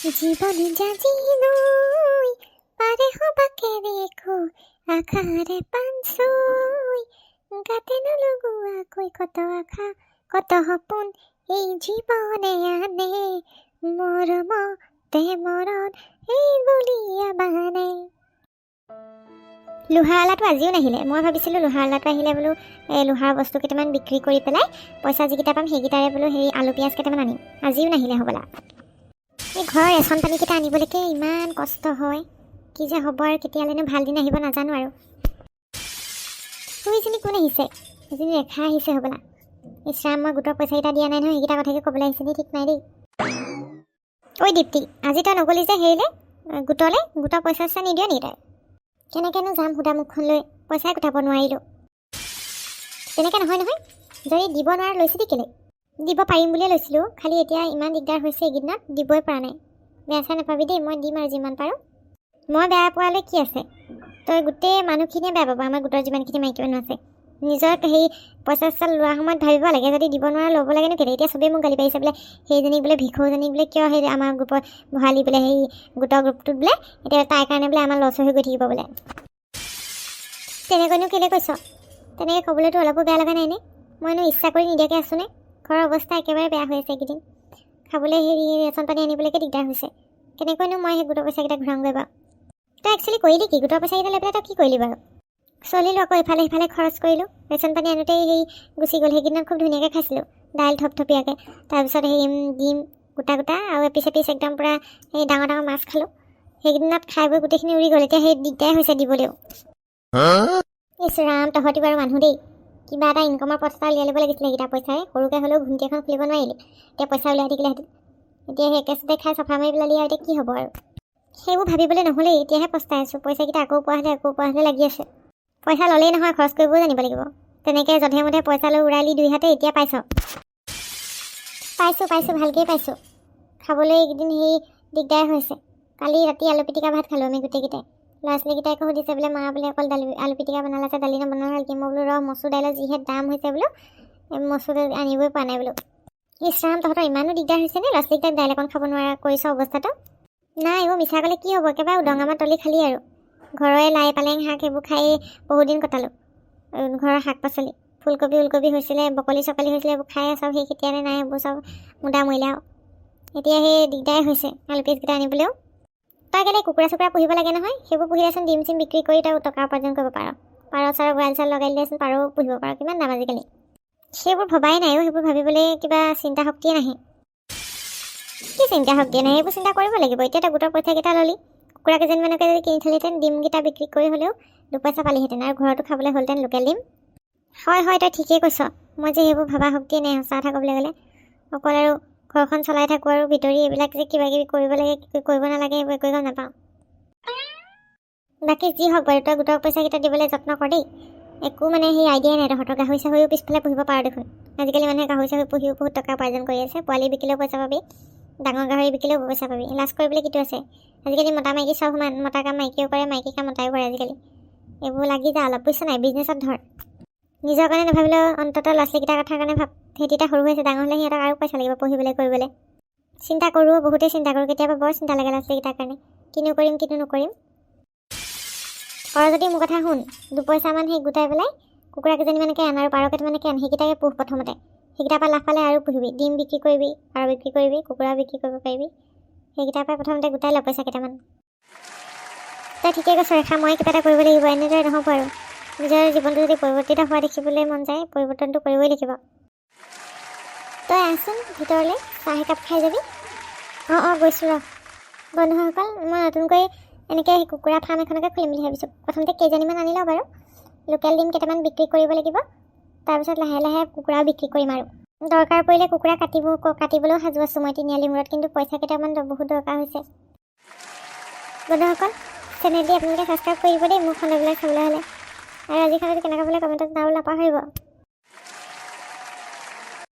জীবনে জাজি নই পারে হবাকে দেখো আখারে পাঞ্চই গাতে নলগুয়া কই কত আখা কত সপোন এই জীবনে আনে মৰম তে মৰণ এই বলিয়া বানে। লোহাৰ আলাটো আজিও নাহিলে। মই ভাবিছিলোঁ লোহাৰ আলাটো আহিলে বোলো লোহাৰ বস্তু কেইটামান বিক্ৰী কৰি পেলাই পইচা যিকেইটা পাম সেইকেইটাৰে বোলো হেৰি আলু পিঁয়াজ কেইটামান আনিম। আজিও নাহিলে হ'বলা। এই ঘৰৰ ৰেচন পানীকেইটা আনিবলৈকে ইমান কষ্ট হয়। কি যে হ'ব আৰু কেতিয়ালৈনো ভাল দিন আহিব নাজানো আৰু। তুমিজনী কোন আহিছে? এজনী ৰেখা আহিছে হ'বলা। ইছৰাম, মই গোটৰ পইচাকেইটা দিয়া নাই নহয়, সেইকেইটা কথাকে ক'বলৈ আহিছে দেই, ঠিক নাই দেই। ঐ দীপ্তি, আজি তই নগ'লি যে হেৰিলে গোটলৈ? গোটৰ পইচা চইচা নিদিয় নেকি তই? কেনেকৈনো যাম সুদা মুখখন লৈ, পইচাই গোটাব নোৱাৰিলোঁ। তেনেকৈ নহয় নহয়, যদি দিব নোৱাৰা লৈছিলি কেলৈ? দিব পাৰিম বুলিয়ে লৈছিলোঁ, খালি এতিয়া ইমান দিগদাৰ হৈছে এইকেইদিনত দিবই পৰা নাই। বেয়া চেয়া নাপাবি দেই, মই দিম আৰু যিমান পাৰোঁ। মই বেয়া পোৱালৈ কি আছে? তই গোটেই মানুহখিনিয়ে বেয়া পাব, আমাৰ গোটৰ যিমানখিনি মাইকী মানুহ আছে। নিজৰ সেই পইচা চইচা লোৱাৰ সময়ত ভাবিব লাগে, যদি দিব নোৱাৰা ল'ব লাগেনো কেলৈ? এতিয়া চবেই মোক গালি পাৰিছে বোলে সেইজনীক বোলে ভিক্ষুজনীক বোলে কিয় সেই আমাৰ গ্ৰুপৰ ভৰালি বোলে সেই গোটৰ গ্ৰুপটোত বোলে এতিয়া তাইৰ কাৰণে বোলে আমাৰ লছ হৈ গৈ থাকিব বোলে। তেনেকৈনো কেলৈ কৈছ? তেনেকৈ ক'বলৈতো অলপো বেয়া লগা নাইনে? মইনো ইচ্ছা কৰি নিদিয়াকৈ আছোঁনে? ঘৰৰ অৱস্থা একেবাৰে বেয়া হৈ আছে এইকেইদিন। খাবলৈ হেৰি ৰেচন পানী আনিবলৈকে দিগদাৰ হৈছে। কেনেকৈনো মই সেই গোটৰ পইচাকেইটা ঘূৰাওঁগৈ বাৰু? তই একচুৱেলি কৰিলি কি? গোটৰ পইচাকেইটা লৈ পেলাই তই কি কৰিলি বাৰু? চলিলোঁ আকৌ, ইফালে সিফালে খৰচ কৰিলোঁ। ৰেচন পানী আনোতেই সেই গুচি গ'ল। সেইকেইদিনত খুব ধুনীয়াকৈ খাইছিলোঁ, দাইল থপথপীয়াকৈ। তাৰপিছত সেই ডিম গোটা গোটা আৰু এপিচ এপিচ একদম পূৰা সেই ডাঙৰ ডাঙৰ মাছ খালোঁ। সেইকেইদিনত খাই বৈ গোটেইখিনি উৰি গ'ল। এতিয়া সেই দিগদাৰ হৈছে দিবলৈও। ইছ ৰাম, তহঁতি বাৰু মানুহ দেই। কিবা এটা ইনকমৰ পথ এটা উলিয়াই ল'ব লাগিছিলে সেইকেইটা পইচাৰে। সৰুকৈ হ'লেও ঘুমটি এখন খুলিব নোৱাৰিলি, এতিয়া পইচা উলিয়াই থাকিলেহেঁতেন। এতিয়া সেই একেচতে খাই চফা মাৰি পেলালি আৰু এতিয়া কি হ'ব আৰু? সেইবোৰ ভাবিবলৈ নহ'লেই, এতিয়াহে পস্তাই আছোঁ। পইচাকেইটা আকৌ পোৱা হ'লে লাগি আছে। পইচা ল'লেই নহয়, খৰচ কৰিবও জানিব লাগিব। তেনেকৈ যধে মধে পইচা লৈ উৰালি দুই হাতে, এতিয়া পাইছ? পাইছোঁ ভালকেই পাইছোঁ। খাবলৈ এইকেইদিন সেই দিগদাৰ হৈছে। কালি ৰাতি আলু পিটিকা ভাত খালোঁ আমি গোটেইকেইটাই। ল'ৰা ছোৱালীকেইটাই আকৌ সুধিছে বোলে মা বোলে অকল আলু পিটিকা বনালাছে, দালি নবনালা কি? মই বোলো ৰ, মচুৰ দাইলৰ যিহে দাম হৈছে বোলো, মচুৰ দাইল আনিবই পৰা নাই বোলো। ইছ ৰাম, তহঁতৰ ইমানো দিগদাৰ হৈছেনে? ল'ৰা ছোৱালীকেইটাক দাইল অকণ খাব নোৱাৰা কৰিছ অৱস্থাটো। নাই এইবোৰ মিছা ক'লে কি হ'ব? একেবাৰে উদঙামত তলি খালি আৰু। ঘৰৰে লাই পালেং শাক সেইবোৰ খায়েই বহুদিন কটালোঁ। ঘৰৰ শাক পাচলি ফুলকবি ওলকবি হৈছিলে, বকলি চকলি হৈছিলে, এইবোৰ খাই চব সেই কেতিয়ানে নাই, এইবোৰ চব মুদা মৰিলে আৰু। এতিয়া সেই দিগদাৰ হৈছে আলু পিচকেইটা আনিবলৈও। তই কেলৈ কুকুৰা চুকুৰা পুহিব লাগে নহয়, সেইবোৰ পুহিলেচোন ডিম চিম বিক্ৰী কৰি তই টকা উপাৰ্জন কৰিব পাৰ। পাৰ চাৰ বইল চাল লগাই দিলেচোন পাৰও পুহিব পাৰ। কিমান দাম আজিকালি। সেইবোৰ ভবাই নাই, সেইবোৰ ভাবিবলৈ কিবা চিন্তা শক্তিয়ে নাহে। কি চিন্তা শক্তিয়ে নাহে? সেইবোৰ চিন্তা কৰিব লাগিব। এতিয়া তই গোটৰ পইচাকেইটা ল'লি, কুকুৰা কেইজনীমানকে যদি কিনি থলিহেঁতেন, ডিমকেইটা বিক্ৰী কৰি হ'লেও দুপইচা পালিহেঁতেন আৰু ঘৰতো খাবলৈ হ'লহেঁতেন লোকেল ডিম। হয় তই ঠিকেই কৈছ। মই যে সেইবোৰ ভবা শক্তিয়ে নাই সঁচা কথা ক'বলৈ গ'লে। অকল আৰু ঘৰখন চলাই থাকোঁ আৰু ভিতৰি এইবিলাক যে কিবা কিবি কৰিব লাগে কৰিব নালাগে সেইবোৰ একো গম নাপাওঁ। বাকী যি হওক বাৰু, তই গোটৰ পইচাকেইটা দিবলৈ যত্ন কৰ দেই। একো মানে সেই আইডিয়াই নাই তহঁতৰ। গাহৰি চাহৰিও পিছফালে পুহিব পাৰ দেখোন। আজিকালি মানুহে গাহৰি চাহৰি পুহিও বহুত টকা উপাৰ্জন কৰি আছে। পোৱালি বিকিলেও পইচা পাবি, ডাঙৰ গাহৰি বিকিলেও পইচা পাবি। লাজ কৰিবলৈ কিটো আছে? আজিকালি মতা মাইকী চব মতা কাম মাইকীয়েও কৰে, মাইকী কাম মতায়ো কৰে আজিকালি। এইবোৰ লাগি যা অলপ, বুজিছ নাই? বিজনেছত ধৰ। নিজৰ কাৰণে নাভাবিলেও অন্ততঃ ল'ৰা ছোৱালীকেইটাৰ কথাৰ কাৰণে ভাব। সিহঁতি এতিয়া সৰু হৈছে, ডাঙৰ হ'লে সিহঁতক আৰু পইচা লাগিব পঢ়িবলৈ কৰিবলৈ। চিন্তা কৰোঁ, বহুতেই চিন্তা কৰোঁ। কেতিয়াবা বৰ চিন্তা লাগে ল'ৰা ছোৱালীকেইটাৰ কাৰণে। কিনো কৰিম কিনো নকৰিম। যদি মোৰ কথা শুন, দুপইচামান সেই গোটাই পেলাই কুকুৰা কেইজনীমানকে আন আৰু পাৰ কেইটামানকে আন। সেইকেইটাকে পুহ প্ৰথমতে। সেইকেইটাৰ পৰা লাভ পালে আৰু পুহিবি। ডিম বিক্ৰী কৰিবি, পাৰ বিক্ৰী কৰিবি, কুকুৰা বিক্ৰী কৰিব পাৰিবি। সেইকেইটাৰ পৰা প্ৰথমতে গোটাই ল পইচা কেইটামান। তই ঠিকেই কৈছ ৰেখা, মই কিবা এটা কৰিব লাগিব। এনেদৰে নহ'ব আৰু। নিজৰ জীৱনটো যদি পৰিৱৰ্তিত হোৱা দেখিবলৈ মন যায়, পৰিৱৰ্তনটো কৰিবই লাগিব। তই আহচোন ভিতৰলৈ, চাহ একাপ খাই যাবি। অঁ গৈছোঁ ৰ। বন্ধুসকল, মই নতুনকৈ এনেকৈ কুকুৰা ফাৰ্ম এখনকে খুলিম বুলি ভাবিছোঁ। প্ৰথমতে কেইজনীমান আনি লওঁ বাৰু। লোকেল ডিম কেইটামান বিক্ৰী কৰিব লাগিব। তাৰপিছত লাহে লাহে কুকুৰাও বিক্ৰী কৰিম আৰু। দৰকাৰ পৰিলে কুকুৰা কাটিবলৈও সাজু আছোঁ মই তিনিআলি মূৰত, কিন্তু পইচা কেইটামান বহুত দৰকাৰ হৈছে। বন্ধুসকল, চেনেলটি আপোনালোকে ছাবস্ক্ৰাইব কৰিব দেই, মোক খণ্ডবিলাক চাবলৈ হ'লে। আৰু আজি খানাটো কেনেকৈ বোলে কমেণ্টত জনাবলৈ নাপাহৰিব।